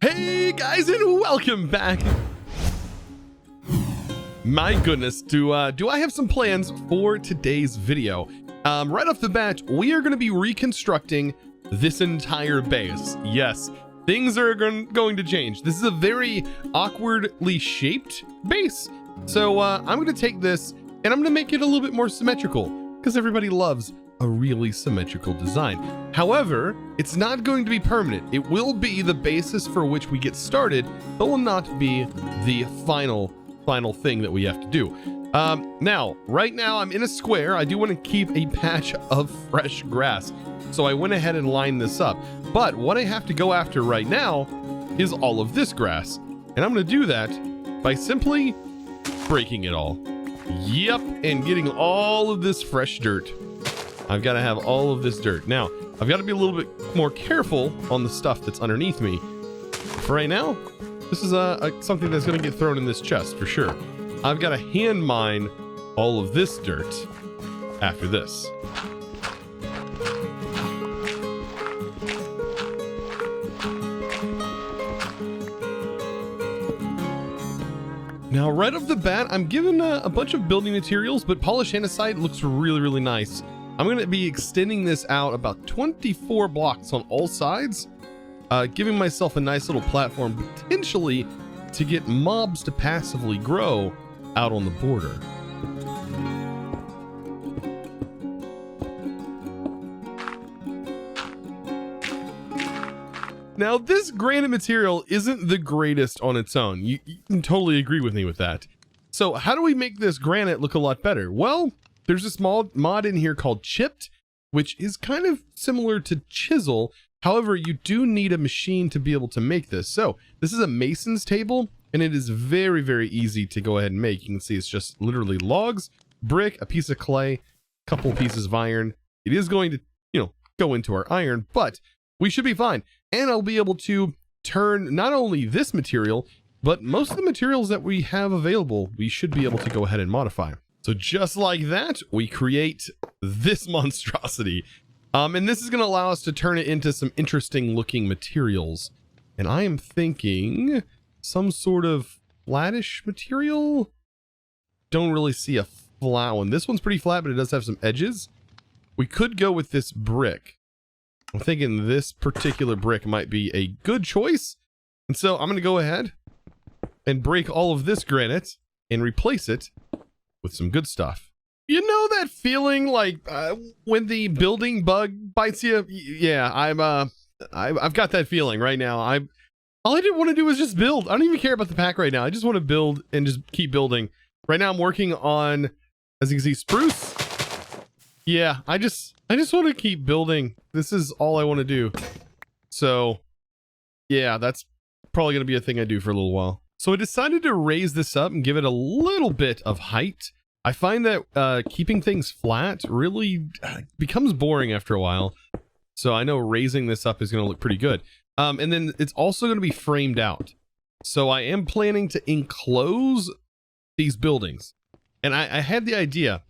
Hey guys, and welcome back. My goodness, do I have some plans for today's video. Right off the bat, we are going to be reconstructing this entire base. Yes, things are going to change. This is a very awkwardly shaped base. So I'm going to take this and I'm going to make it a little bit more symmetrical because everybody loves a really symmetrical design. However, it's not going to be permanent. It will be the basis for which we get started, but will not be the final thing that we have to do. Right now I'm in a square. I do want to keep a patch of fresh grass. So I went ahead and lined this up. But what I have to go after right now is all of this grass. And I'm going to do that by simply breaking it all. Yep, and getting all of this fresh dirt. I've got to have all of this dirt. Now, I've got to be a little bit more careful on the stuff that's underneath me. For right now, this is something that's going to get thrown in this chest for sure. I've got to hand mine all of this dirt after this. Now, right off the bat, I'm given a bunch of building materials, but polished andesite looks really, really nice. I'm going to be extending this out about 24 blocks on all sides, giving myself a nice little platform potentially to get mobs to passively grow out on the border. Now, this granite material isn't the greatest on its own. You can totally agree with me with that. So how do we make this granite look a lot better? Well, there's a small mod in here called chipped, which is kind of similar to chisel. However, you do need a machine to be able to make this. So this is a mason's table, and it is very, very easy to go ahead and make. You can see it's just literally logs, brick, a piece of clay, a couple pieces of iron. It is going to, go into our iron, but we should be fine. And I'll be able to turn not only this material, but most of the materials that we have available, we should be able to go ahead and modify. So just like that, we create this monstrosity. And this is going to allow us to turn it into some interesting looking materials. And I am thinking some sort of flattish material. Don't really see a flat one. This one's pretty flat, but it does have some edges. We could go with this brick. I'm thinking this particular brick might be a good choice. And so I'm going to go ahead and break all of this granite and replace it with some good stuff. You know that feeling like when the building bug bites you? Yeah, I've got that feeling right now. All I didn't want to do was just build. I don't even care about the pack right now. I just want to build and just keep building. Right now I'm working on, as you can see, spruce. Yeah, I just want to keep building. This is all I want to do. So yeah, that's probably going to be a thing I do for a little while. So I decided to raise this up and give it a little bit of height. I find that keeping things flat really becomes boring after a while. So I know raising this up is going to look pretty good. And then it's also going to be framed out. So I am planning to enclose these buildings. And I had the idea,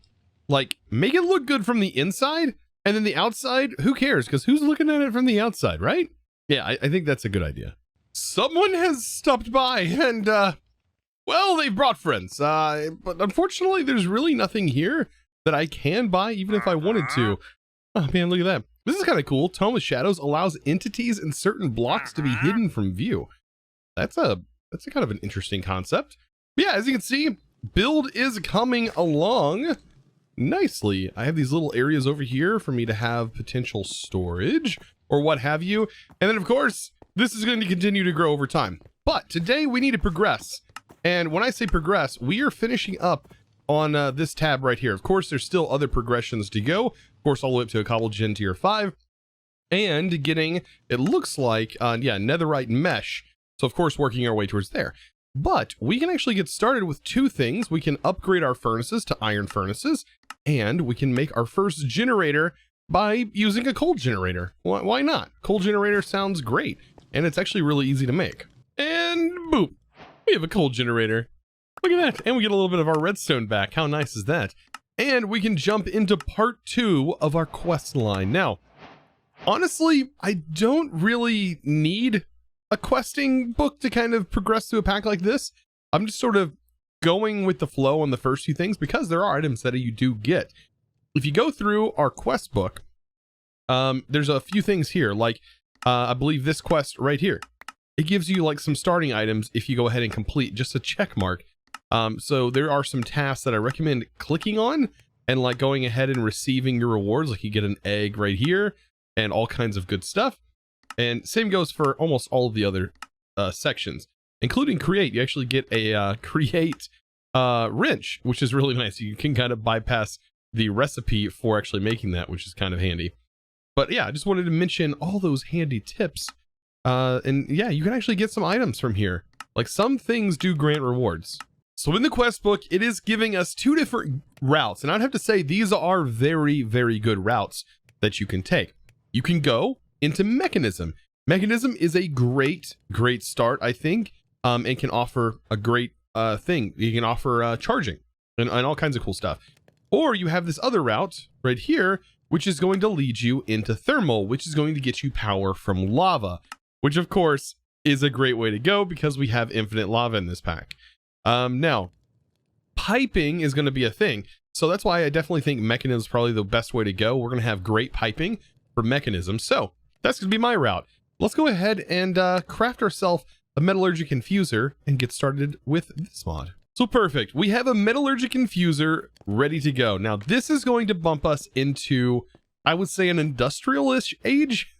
like, make it look good from the inside, and then the outside, who cares? Because who's looking at it from the outside, right? Yeah, I think that's a good idea. Someone has stopped by and, well, they brought friends. But unfortunately, there's really nothing here that I can buy, even if I wanted to. Oh, man, look at that. This is kind of cool. Tome of Shadows allows entities in certain blocks to be hidden from view. That's a kind of an interesting concept. But yeah, as you can see, build is coming along nicely. I have these little areas over here for me to have potential storage or what have you. And then, of course, this is going to continue to grow over time. But today we need to progress. And when I say progress, we are finishing up on this tab right here. Of course, there's still other progressions to go. Of course, all the way up to a cobble gen tier 5. And getting, it looks like, netherite mesh. So, of course, working our way towards there. But we can actually get started with two things. We can upgrade our furnaces to iron furnaces. And we can make our first generator by using a coal generator. Why not? Coal generator sounds great. And it's actually really easy to make. And boop, we have a coal generator. Look at that. And we get a little bit of our redstone back. How nice is that? And we can jump into part 2 of our quest line. Now, honestly, I don't really need a questing book to kind of progress through a pack like this. I'm just sort of going with the flow on the first few things because there are items that you do get. If you go through our quest book, there's a few things here, like I believe this quest right here. It gives you like some starting items if you go ahead and complete just a check mark. So there are some tasks that I recommend clicking on and like going ahead and receiving your rewards. Like you get an egg right here and all kinds of good stuff. And same goes for almost all of the other sections, including create. You actually get a create wrench, which is really nice. You can kind of bypass the recipe for actually making that, which is kind of handy. But yeah, I just wanted to mention all those handy tips. And yeah, you can actually get some items from here. Like some things do grant rewards. So in the quest book, it is giving us 2 different routes. And I'd have to say these are very, very good routes that you can take. You can go into Mechanism. Mechanism is a great start, I think, and can offer a great thing. You can offer charging and all kinds of cool stuff. Or you have this other route right here, which is going to lead you into Thermal, which is going to get you power from lava, which of course is a great way to go because we have infinite lava in this pack. Now, piping is going to be a thing. So that's why I definitely think Mechanism is probably the best way to go. We're going to have great piping for Mechanism. So that's going to be my route. Let's go ahead and craft ourselves a metallurgic infuser and get started with this mod. So perfect. We have a metallurgic infuser ready to go. Now this is going to bump us into, I would say, an industrial-ish age.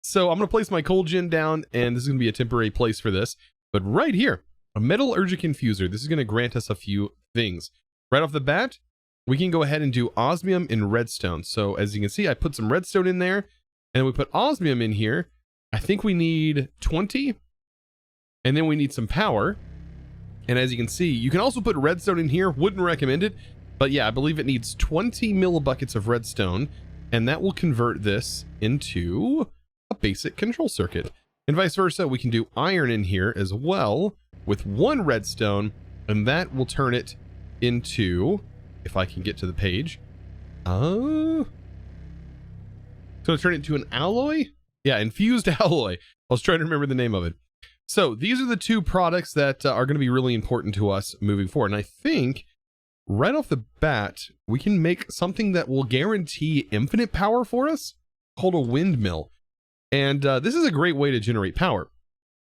So I'm going to place my coal gen down, and this is going to be a temporary place for this. But right here, a metallurgic infuser. This is going to grant us a few things. Right off the bat, we can go ahead and do osmium and redstone. So as you can see, I put some redstone in there, and we put osmium in here. I think we need 20, and then we need some power. And as you can see, you can also put redstone in here. Wouldn't recommend it, but yeah, I believe it needs 20 millibuckets of redstone, and that will convert this into a basic control circuit. And vice versa, we can do iron in here as well with 1 redstone, and that will turn it into, if I can get to the page, so turn it into an alloy? Yeah, infused alloy. I was trying to remember the name of it. So these are the 2 products that are going to be really important to us moving forward. And I think right off the bat, we can make something that will guarantee infinite power for us called a windmill. And this is a great way to generate power.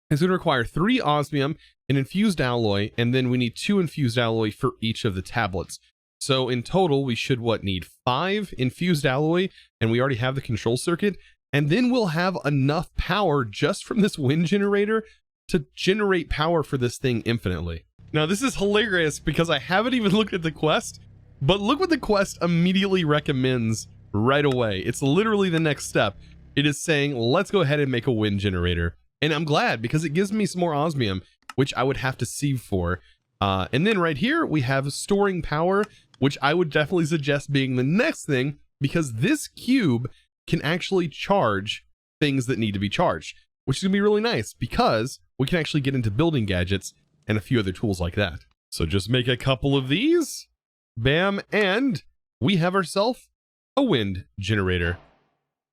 It's going to require 3 osmium, an infused alloy, and then we need 2 infused alloy for each of the tablets. So in total, we should need 5 infused alloy, and we already have the control circuit. And then we'll have enough power just from this wind generator to generate power for this thing infinitely. Now this is hilarious because I haven't even looked at the quest, but look what the quest immediately recommends right away. It's literally the next step. It is saying, let's go ahead and make a wind generator. And I'm glad because it gives me some more osmium, which I would have to sieve for. And then right here, we have storing power, which I would definitely suggest being the next thing because this cube can actually charge things that need to be charged, which is gonna be really nice because we can actually get into building gadgets and a few other tools like that. So just make a couple of these, bam, and we have ourselves a wind generator.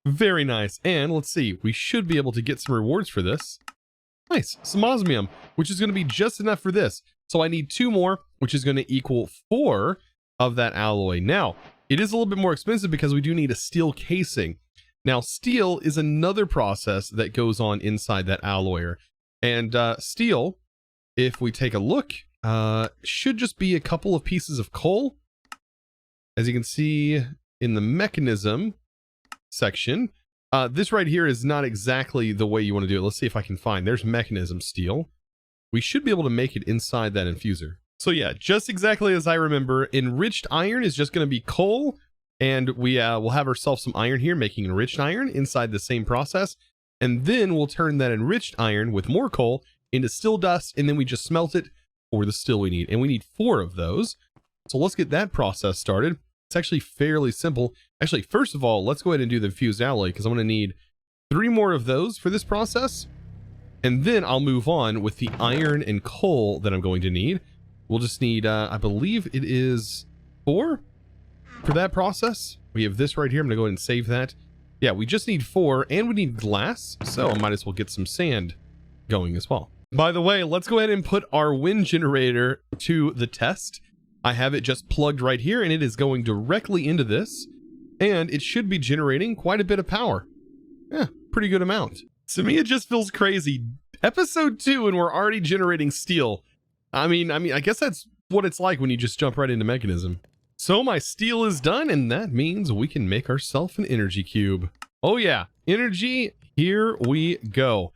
Very nice. And let's see, we should be able to get some rewards for this. Nice, some osmium, which is going to be just enough for this. So I need 2 more, which is going to equal 4 of that alloy. Now, it is a little bit more expensive because we do need a steel casing. Now, steel is another process that goes on inside that alloyer. And steel, if we take a look, should just be a couple of pieces of coal. As you can see in the mechanism section, this right here is not exactly the way you want to do it. Let's see if I can find, there's mechanism steel. We should be able to make it inside that infuser. So yeah, just exactly as I remember, enriched iron is just going to be coal, and we will have ourselves some iron here, making enriched iron inside the same process, and then we'll turn that enriched iron with more coal into steel dust, and then we just smelt it for the steel we need, and we need 4 of those. So let's get that process started. It's actually fairly simple. Actually, first of all, let's go ahead and do the fused alloy because I'm going to need 3 more of those for this process. And then I'll move on with the iron and coal that I'm going to need. We'll just need, I believe it is 4 for that process. We have this right here. I'm going to go ahead and save that. Yeah, we just need 4 and we need glass. So I might as well get some sand going as well. By the way, let's go ahead and put our wind generator to the test. I have it just plugged right here, and it is going directly into this, and it should be generating quite a bit of power. Yeah, pretty good amount. To me, it just feels crazy. Episode 2, and we're already generating steel. I mean, I guess that's what it's like when you just jump right into mechanism. So my steel is done, and that means we can make ourselves an energy cube. Oh yeah, energy, here we go.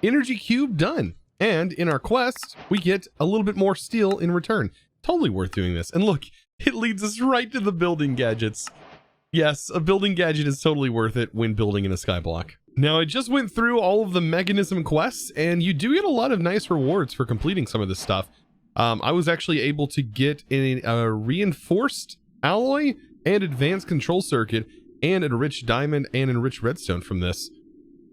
Energy cube done. And in our quest, we get a little bit more steel in return. Totally worth doing this. And look, it leads us right to the building gadgets. Yes, a building gadget is totally worth it when building in a skyblock. Now, I just went through all of the mechanism quests, and you do get a lot of nice rewards for completing some of this stuff. I was actually able to get a reinforced alloy and advanced control circuit and an enriched diamond and enriched redstone from this.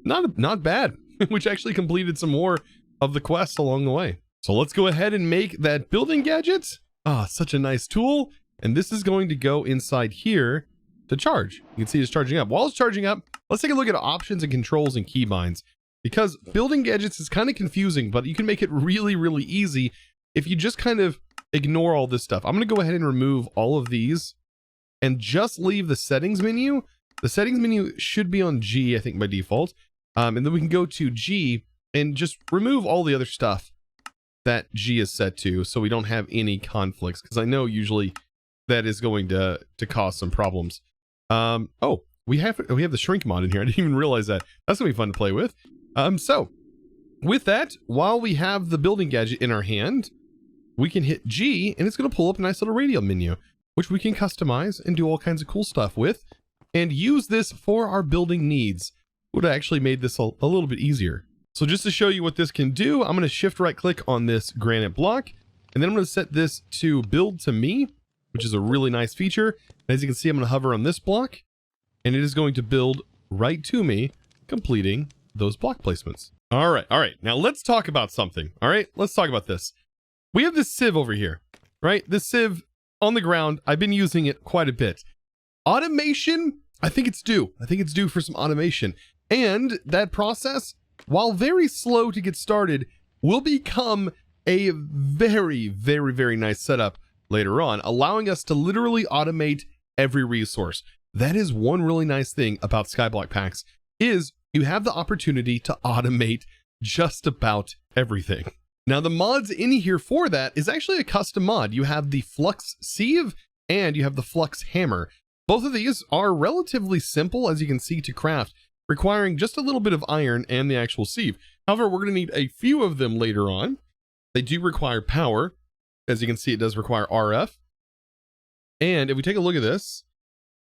Not bad, which actually completed some more of the quests along the way. So let's go ahead and make that building gadget. Ah, such a nice tool. And this is going to go inside here to charge. You can see it's charging up. While it's charging up, let's take a look at options and controls and keybinds, because building gadgets is kind of confusing, but you can make it really, really easy if you just kind of ignore all this stuff. I'm going to go ahead and remove all of these and just leave the settings menu. The settings menu should be on G, I think, by default. And then we can go to G and just remove all the other stuff that G is set to, so we don't have any conflicts, because I know usually that is going to cause some problems. Oh, we have the shrink mod in here. I didn't even realize that. That's gonna be fun to play with. So with that, while we have the building gadget in our hand, we can hit G, and it's gonna pull up a nice little radial menu, which we can customize and do all kinds of cool stuff with, and use this for our building needs. Would have actually made this a little bit easier. So just to show you what this can do, I'm going to shift right click on this granite block, and then I'm going to set this to build to me, which is a really nice feature. And as you can see, I'm going to hover on this block, and it is going to build right to me, completing those block placements. All right. Now let's talk about something. All right, let's talk about this. We have this sieve over here, right? This sieve on the ground. I've been using it quite a bit. Automation, I think it's due. I think it's due for some automation. And that process, while very slow to get started, will become a very, very, very nice setup later on, allowing us to literally automate every resource. That is one really nice thing about skyblock packs, is you have the opportunity to automate just about everything. Now, the mods in here for that is actually a custom mod. You have the Flux Sieve and you have the Flux Hammer. Both of these are relatively simple, as you can see, to craft, requiring just a little bit of iron and the actual sieve. However, we're going to need a few of them later on. They do require power. As you can see, it does require RF. And if we take a look at this,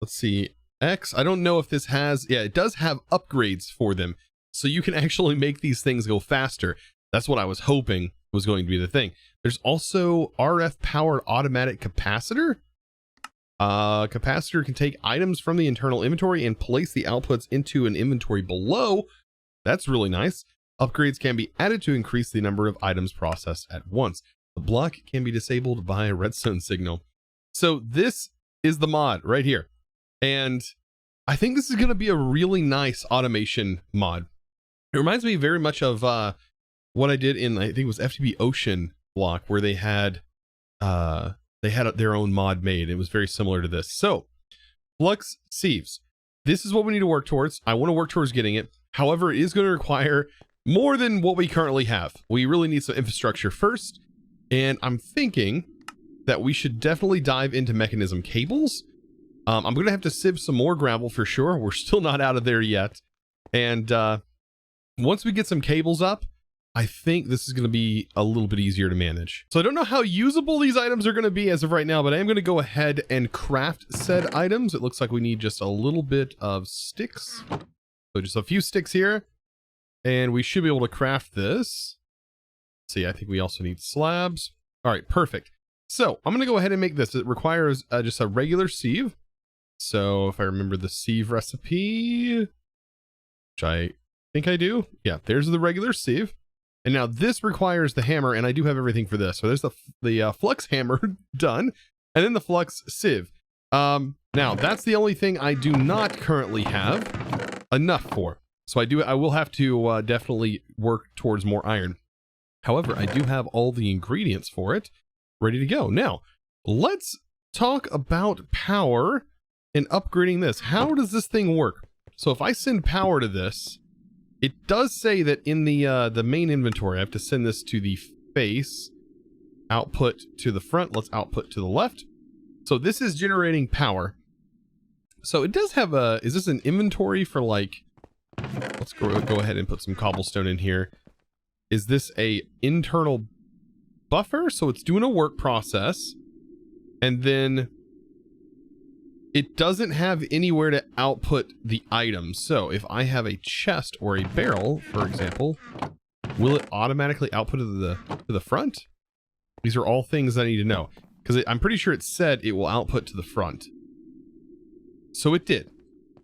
let's see, X, I don't know if this has, yeah, it does have upgrades for them. So you can actually make these things go faster. That's what I was hoping was going to be the thing. There's also RF powered automatic capacitor. Capacitor can take items from the internal inventory and place the outputs into an inventory below. That's really nice. Upgrades can be added to increase the number of items processed at once. The block can be disabled by a redstone signal. So this is the mod right here. And I think this is going to be a really nice automation mod. It reminds me very much of what I did in, I think it was FTB Ocean block, where they had their own mod made. It was very similar to this. So Flux Sieves, this is what we need to work towards. I want to work towards getting it. However, it is going to require more than what we currently have. We really need some infrastructure first. And I'm thinking that we should definitely dive into mechanism cables. I'm going to have to sieve some more gravel for sure. We're still not out of there yet. And once we get some cables up, I think this is going to be a little bit easier to manage. So I don't know how usable these items are going to be as of right now, but I am going to go ahead and craft said items. It looks like we need just a little bit of sticks. So just a few sticks here, and we should be able to craft this. Let's see, I think we also need slabs. All right, perfect. So I'm going to go ahead and make this. It requires just a regular sieve. So if I remember the sieve recipe, which I think I do. Yeah, there's the regular sieve. And now this requires the hammer, and I do have everything for this. So there's the Flux Hammer done, and then the Flux Sieve. Now that's the only thing I do not currently have enough for. So I will have to definitely work towards more iron. However, I do have all the ingredients for it ready to go. Now, let's talk about power and upgrading this. How does this thing work? So if I send power to this, it does say that in the main inventory, I have to send this to the face, output to the front. Let's output to the left. So this is generating power. So it does have a, is this an inventory for like, let's go ahead and put some cobblestone in here. Is this a internal buffer? So it's doing a work process, and then it doesn't have anywhere to output the item. So if I have a chest or a barrel, for example, will it automatically output to the front? These are all things I need to know, because I'm pretty sure it said it will output to the front. So it did.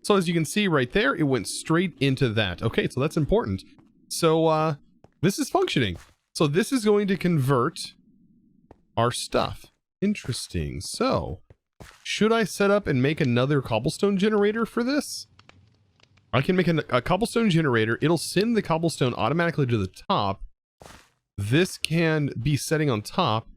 So as you can see right there, it went straight into that. Okay, so that's important. So this is functioning. So this is going to convert our stuff. Interesting. So should I set up and make another cobblestone generator for this? I can make a cobblestone generator. It'll send the cobblestone automatically to the top. This can be setting on top,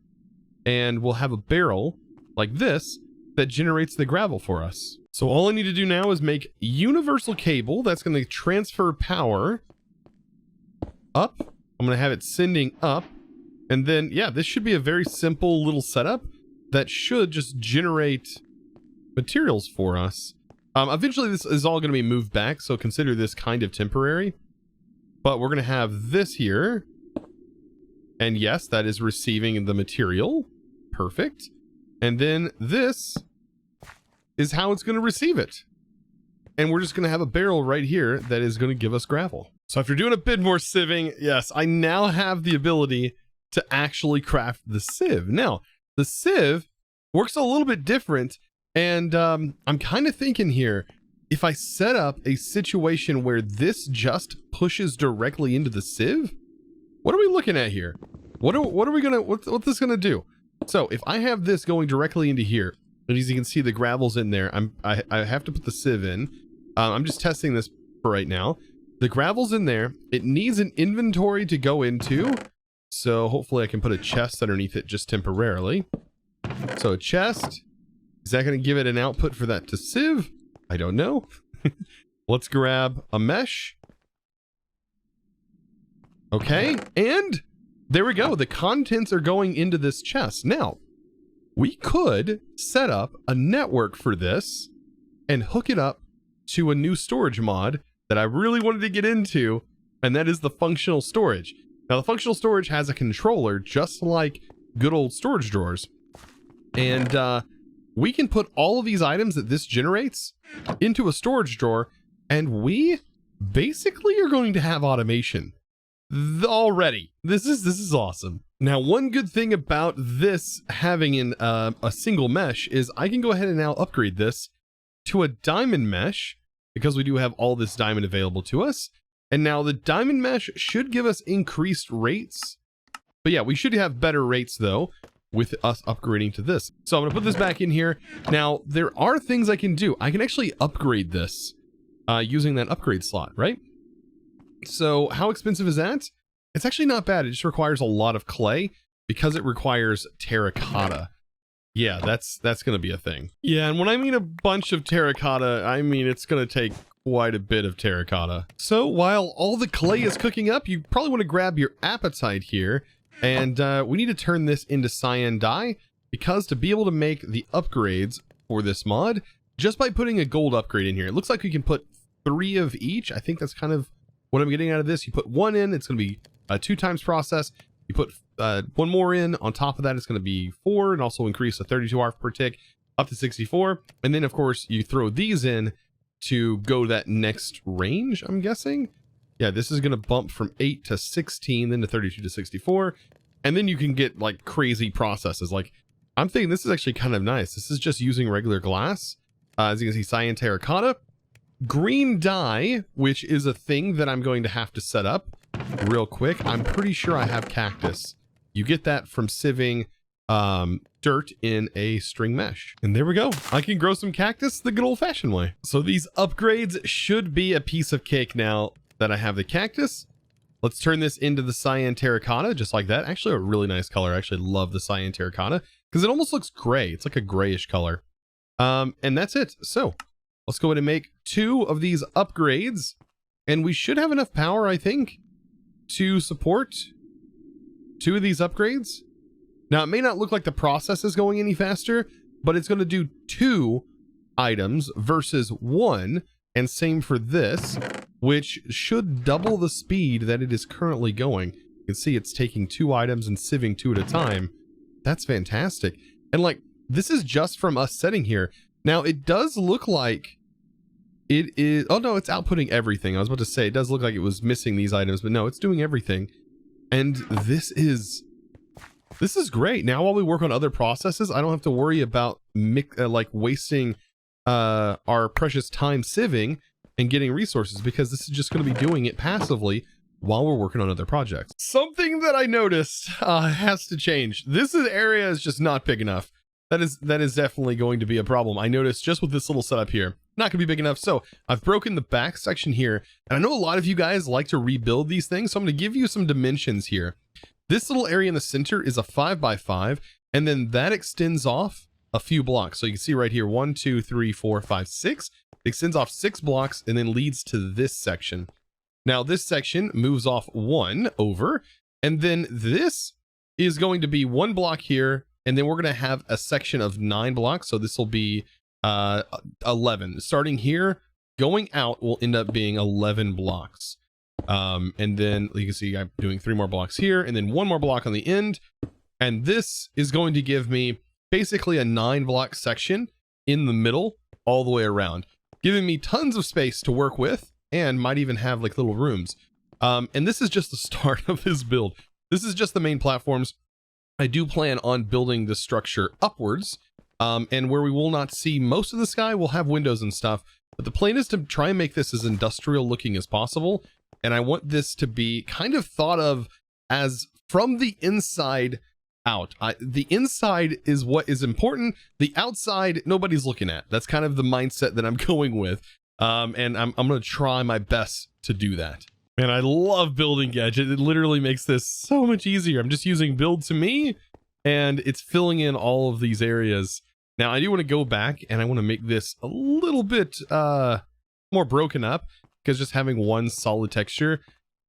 and we'll have a barrel like this that generates the gravel for us. So all I need to do now is make universal cable that's going to transfer power up. I'm going to have it sending up, and then, yeah, this should be a very simple little setup that should just generate materials for us. Eventually this is all going to be moved back, so consider this kind of temporary. But we're going to have this here. And yes, that is receiving the material. Perfect. And then this is how it's going to receive it. And we're just going to have a barrel right here that is going to give us gravel. So after doing a bit more sieving, yes, I now have the ability to actually craft the sieve. Now, the sieve works a little bit different. And I'm kind of thinking here, if I set up a situation where this just pushes directly into the sieve, what are we looking at here? What's this gonna do? So if I have this going directly into here, and as you can see, the gravel's in there, I have to put the sieve in. I'm just testing this for right now. The gravel's in there. It needs an inventory to go into. So hopefully I can put a chest underneath it just temporarily. So a chest. Is that going to give it an output for that to sieve? I don't know. Let's grab a mesh. Okay, and there we go. The contents are going into this chest. Now, we could set up a network for this and hook it up to a new storage mod that I really wanted to get into, and that is the functional storage. Now, the functional storage has a controller just like good old storage drawers. And we can put all of these items that this generates into a storage drawer, and we basically are going to have automation already. This is awesome. Now, one good thing about this having a single mesh is I can go ahead and now upgrade this to a diamond mesh, because we do have all this diamond available to us. And now the diamond mesh should give us increased rates. But yeah, we should have better rates though with us upgrading to this. So I'm gonna put this back in here. Now, there are things I can do. I can actually upgrade this using that upgrade slot, right? So how expensive is that? It's actually not bad. It just requires a lot of clay because it requires terracotta. Yeah, that's gonna be a thing. Yeah, and when I mean a bunch of terracotta, I mean it's gonna take quite a bit of terracotta. So while all the clay is cooking up, you probably want to grab your apatite here. And we need to turn this into cyan dye, because to be able to make the upgrades for this mod, just by putting a gold upgrade in here, it looks like we can put 3 of each. I think that's kind of what I'm getting out of this. You put 1 in, it's going to be a 2 times process. You put 1 more in, on top of that, it's going to be 4, and also increase the 32 ARF per tick up to 64. And then, of course, you throw these in to go that next range, I'm guessing. Yeah, this is going to bump from 8 to 16, then to 32 to 64. And then you can get like crazy processes. Like, I'm thinking this is actually kind of nice. This is just using regular glass. As you can see, cyan terracotta. Green dye, which is a thing that I'm going to have to set up real quick. I'm pretty sure I have cactus. You get that from sieving dirt in a string mesh. And there we go. I can grow some cactus the good old fashioned way. So these upgrades should be a piece of cake now that I have the cactus. Let's turn this into the cyan terracotta, just like that. Actually, a really nice color. I actually love the cyan terracotta because it almost looks gray. It's like a grayish color. And that's it. So let's go ahead and make 2 of these upgrades. And we should have enough power, I think, to support 2 of these upgrades. Now, it may not look like the process is going any faster, but it's going to do 2 items versus 1. And same for this, which should double the speed that it is currently going. You can see it's taking 2 items and sieving 2 at a time. That's fantastic. And like, this is just from us setting here. Now, it does look like it is... Oh, no, it's outputting everything. I was about to say, it does look like it was missing these items, but no, it's doing everything. And this is great. Now, while we work on other processes, I don't have to worry about like wasting our precious time sieving and getting resources, because this is just going to be doing it passively while we're working on other projects. Something that I noticed has to change. This area is just not big enough. That is definitely going to be a problem. I noticed just with this little setup here, not gonna be big enough. So I've broken the back section here, and I know a lot of you guys like to rebuild these things, so I'm gonna give you some dimensions here. This little area in the center is a 5x5, and then that extends off a few blocks. So you can see right here, 1, 2, 3, 4, 5, 6. It extends off 6 blocks and then leads to this section. Now this section moves off 1 over, and then this is going to be 1 block here, and then we're going to have a section of 9 blocks. So this will be 11. Starting here, going out will end up being 11 blocks. And then you can see I'm doing 3 more blocks here, and then 1 more block on the end. And this is going to give me basically a 9-block section in the middle all the way around, giving me tons of space to work with, and might even have like little rooms. And this is just the start of this build. This is just the main platforms. I do plan on building the structure upwards, and where we will not see most of the sky, we'll have windows and stuff. But the plan is to try and make this as industrial looking as possible. And I want this to be kind of thought of as from the inside out. The inside is what is important. The outside, nobody's looking at. That's kind of the mindset that I'm going with. And I'm going to try my best to do that. Man, I love building gadget. It literally makes this so much easier. I'm just using build to me, and it's filling in all of these areas. Now, I do want to go back, and I want to make this a little bit more broken up, because just having one solid texture,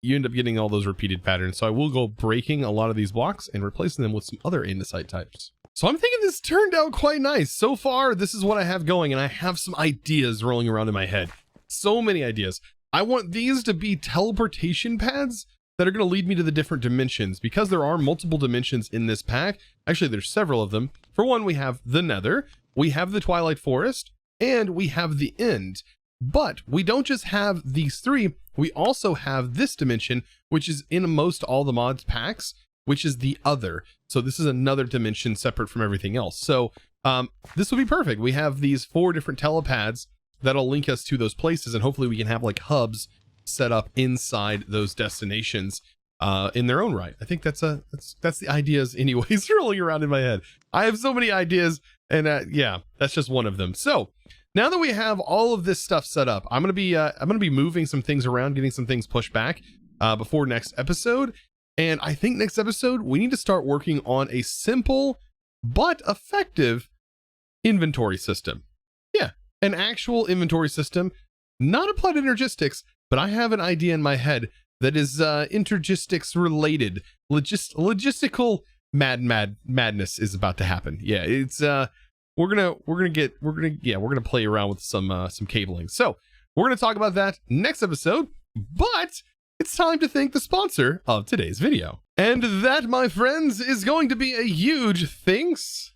you end up getting all those repeated patterns. So I will go breaking a lot of these blocks and replacing them with some other andesite types. So I'm thinking this turned out quite nice. So far, this is what I have going, and I have some ideas rolling around in my head. So many ideas. I want these to be teleportation pads that are going to lead me to the different dimensions, because there are multiple dimensions in this pack. Actually, there's several of them. For one, we have the Nether, we have the Twilight Forest, and we have the End. But we don't just have these 3, we also have this dimension, which is in most all the mods packs, which is the Other. So this is another dimension separate from everything else. So this will be perfect. We have these 4 different telepads that'll link us to those places, and hopefully we can have like hubs set up inside those destinations in their own right. I think that's the ideas anyways rolling around in my head. I have so many ideas, and yeah, that's just one of them. So now that we have all of this stuff set up, I'm gonna be moving some things around, getting some things pushed back before next episode. And I think next episode we need to start working on a simple but effective inventory system. Yeah, an actual inventory system, not applied to energistics, but I have an idea in my head that is intergistics related. Logistical madness is about to happen. Yeah, it's we're gonna play around with some cabling. So we're gonna talk about that next episode, but it's time to thank the sponsor of today's video. And that, my friends, is going to be a huge thanks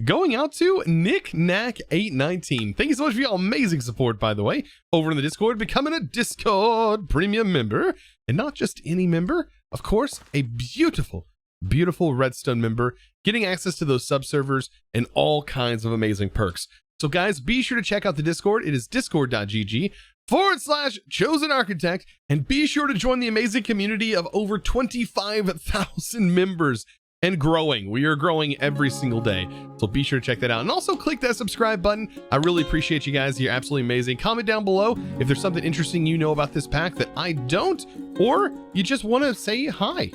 going out to KnickKnack819. Thank you so much for your amazing support, by the way, over in the Discord, becoming a Discord premium member, and not just any member, of course, a beautiful Redstone member, getting access to those subservers and all kinds of amazing perks. So guys, be sure to check out the Discord. It is discord.gg/Chosenarchitect, and be sure to join the amazing community of over 25,000 members and growing. We are growing every single day. So be sure to check that out. And also click that subscribe button. I really appreciate you guys. You're absolutely amazing. Comment down below if there's something interesting you know about this pack that I don't, or you just want to say hi.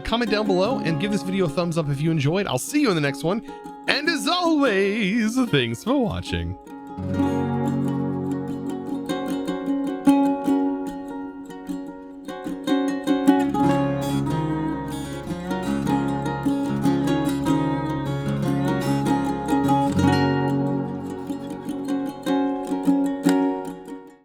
Comment down below and give this video a thumbs up if you enjoyed. I'll see you in the next one. And as always, thanks for watching.